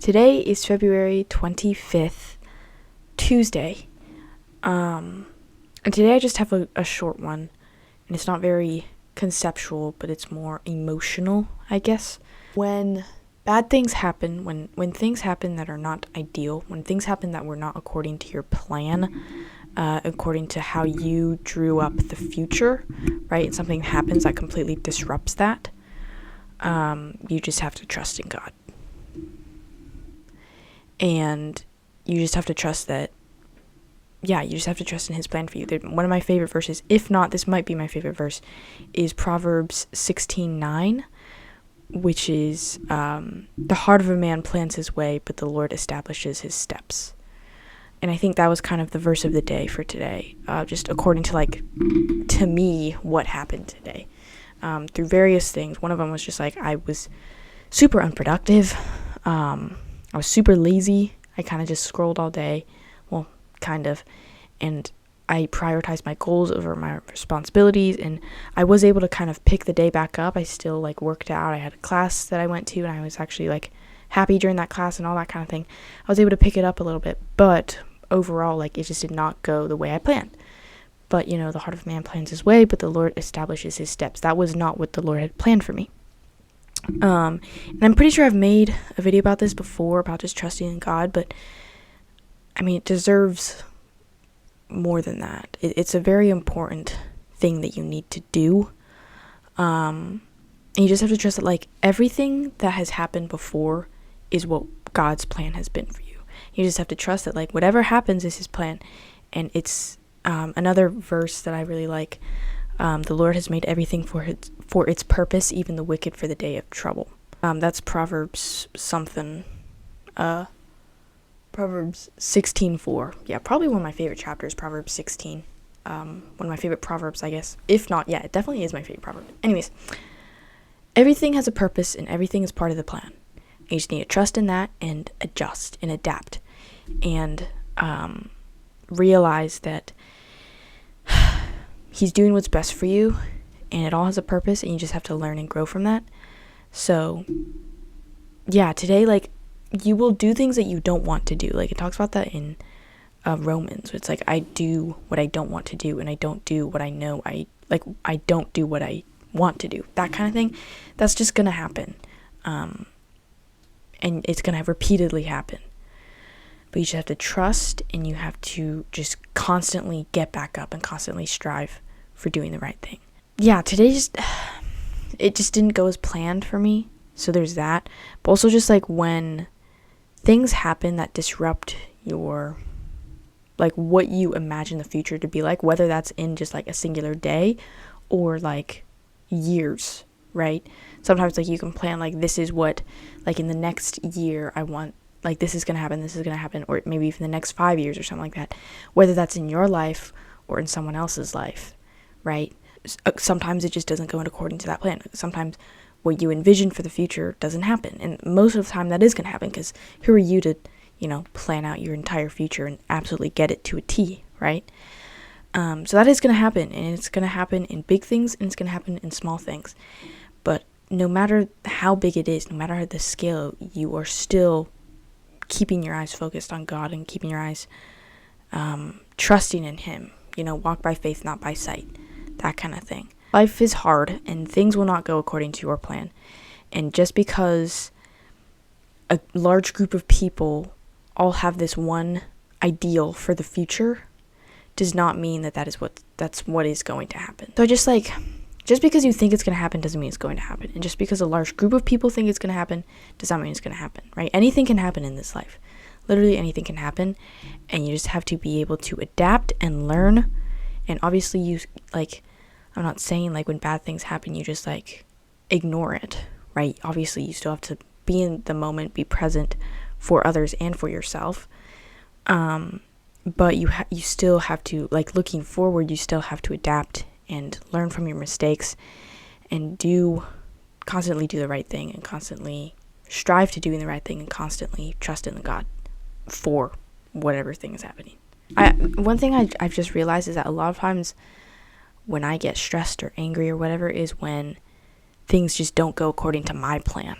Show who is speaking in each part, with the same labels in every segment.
Speaker 1: Today is February 25th, Tuesday. And today I just have a short one, and it's not very conceptual, but it's more emotional, I guess. When bad things happen, when things happen that are not ideal, when things happen that were not according to your plan, according to how you drew up the future, right? And something happens that completely disrupts that, you just have to trust in God. And you just have to trust that, you just have to trust in his plan for you. One of my favorite verses, if not, this might be my favorite verse, is Proverbs 16:9, which is, the heart of a man plans his way, but the Lord establishes his steps. And I think that was kind of the verse of the day for today, just according to, to me, what happened today. Through various things. One of them was just I was super unproductive. I was super lazy. I kind of just scrolled all day. Well, kind of. And I prioritized my goals over my responsibilities. And I was able to kind of pick the day back up. I still, worked out. I had a class that I went to, and I was actually, happy during that class and all that kind of thing. I was able to pick it up a little bit. But overall, it just did not go the way I planned. But, the heart of man plans his way, but the Lord establishes his steps. That was not what the Lord had planned for me. And I'm pretty sure I've made a video about this before, about just trusting in God, but it deserves more than that. It's a very important thing that you need to do. And you just have to trust that, everything that has happened before is what God's plan has been for you. You just have to trust that, whatever happens is his plan. And it's, another verse that I really like. The Lord has made everything for its purpose, even the wicked for the day of trouble. That's Proverbs something. Proverbs 16:4. Yeah, probably one of my favorite chapters, Proverbs 16. One of my favorite proverbs, I guess. If not, it definitely is my favorite proverb. Anyways, everything has a purpose and everything is part of the plan. You just need to trust in that and adjust and adapt. And realize that he's doing what's best for you, and it all has a purpose, and you just have to learn and grow from that. So, today, you will do things that you don't want to do. It talks about that in Romans. It's I do what I don't want to do, and I don't do what I know I don't do what I want to do. That kind of thing. That's just going to happen. And it's going to repeatedly happen. But you just have to trust, and you have to just constantly get back up and constantly strive for doing the right thing. Today it just didn't go as planned for me. So there's that. But also just when things happen that disrupt your, what you imagine the future to be like, whether that's in just a singular day or years, right? Sometimes you can plan this is what in the next year I want, this is going to happen, or maybe even the next 5 years or something like that, whether that's in your life or in someone else's life, right? Sometimes it just doesn't go according to that plan. Sometimes what you envision for the future doesn't happen, and most of the time that is going to happen, because who are you to, plan out your entire future and absolutely get it to a T, right? So that is going to happen, and it's going to happen in big things, and it's going to happen in small things. But no matter how big it is, no matter the scale, you are still keeping your eyes focused on God and keeping your eyes trusting in him. Walk by faith, not by sight. That kind of thing. Life is hard, and things will not go according to your plan. And just because a large group of people all have this one ideal for the future does not mean that's what is going to happen. So just because you think it's going to happen doesn't mean it's going to happen. And just because a large group of people think it's going to happen does not mean it's going to happen, right? Anything can happen in this life. Literally anything can happen. And you just have to be able to adapt and learn. And obviously I'm not saying when bad things happen, you just ignore it, right? Obviously you still have to be in the moment, be present for others and for yourself. But you still have to, looking forward, you still have to adapt and learn from your mistakes and constantly do the right thing and constantly strive to doing the right thing and constantly trust in God for whatever thing is happening. One thing I've just realized is that a lot of times when I get stressed or angry or whatever is when things just don't go according to my plan.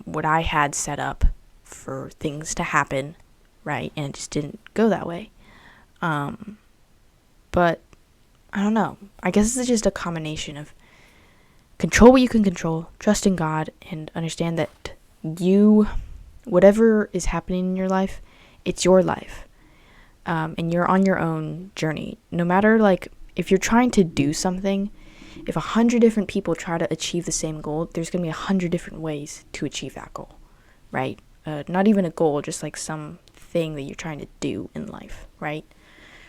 Speaker 1: What I had set up for things to happen, right? And it just didn't go that way. But I don't know. I guess it's just a combination of control what you can control, trust in God, and understand that whatever is happening in your life, it's your life. And you're on your own journey. No matter, like, if you're trying to do something, if 100 different people try to achieve the same goal, there's going to be 100 different ways to achieve that goal, right? Not even a goal, just like some thing that you're trying to do in life, right?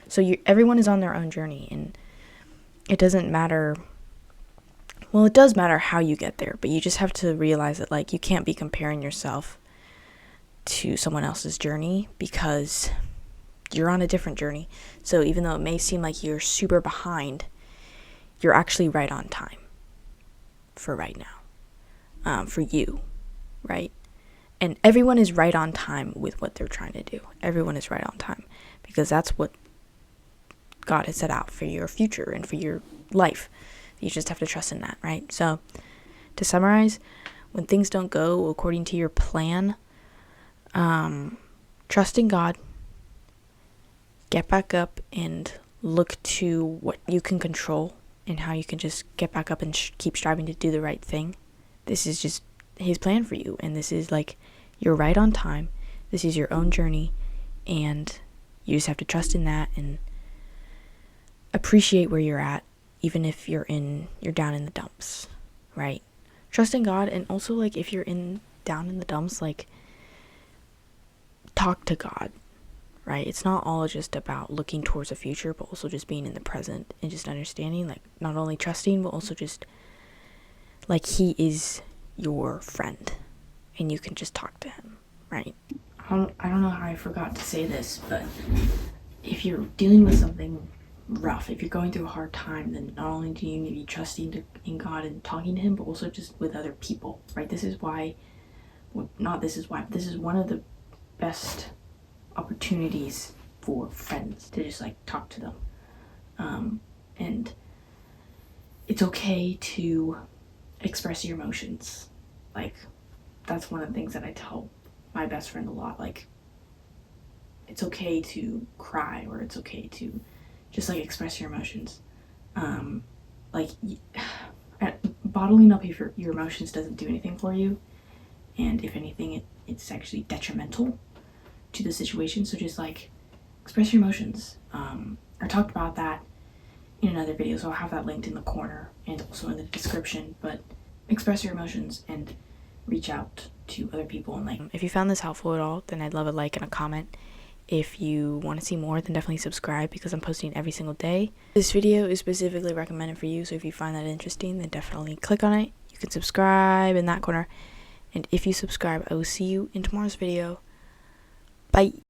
Speaker 1: So everyone is on their own journey, and it doesn't matter. Well, it does matter how you get there, but you just have to realize that, like, you can't be comparing yourself to someone else's journey because you're on a different journey. So even though it may seem like you're super behind, you're actually right on time for right now, for you, right? And everyone is right on time with what they're trying to do. Everyone is right on time because that's what God has set out for your future and for your life. You just have to trust in that, right? So to summarize, when things don't go according to your plan, trust in God, get back up and look to what you can control and how you can just get back up and keep striving to do the right thing. This is just his plan for you, and this is like, you're right on time. This is your own journey, and you just have to trust in that and appreciate where you're at, even if you're down in the dumps, right? Trust in God, and also, like, if you're down in the dumps, like, talk to God, right? It's not all just about looking towards the future, but also just being in the present and just understanding, like, not only trusting, but also just, like, he is your friend, and you can just talk to him, right? I don't know how I forgot to say this, but if you're dealing with something rough, if you're going through a hard time, then not only do you need to be trusting in God and talking to him, but also just with other people, right? This is one of the best opportunities for friends to just, like, talk to them. And it's okay to express your emotions. Like, that's one of the things that I tell my best friend a lot. Like, it's okay to cry, or it's okay to just, like, express your emotions. Bottling up your emotions doesn't do anything for you, and if anything, it's actually detrimental to the situation. So just, like, express your emotions. I talked about that in another video, so I'll have that linked in the corner and also in the description. But express your emotions and reach out to other people. And, like, if you found this helpful at all, then I'd love a like and a comment. If you want to see more, then definitely subscribe, because I'm posting every single day. This video is specifically recommended for you, so if you find that interesting, then definitely click on it. You can subscribe in that corner, and if you subscribe, I will see you in tomorrow's video. Bye.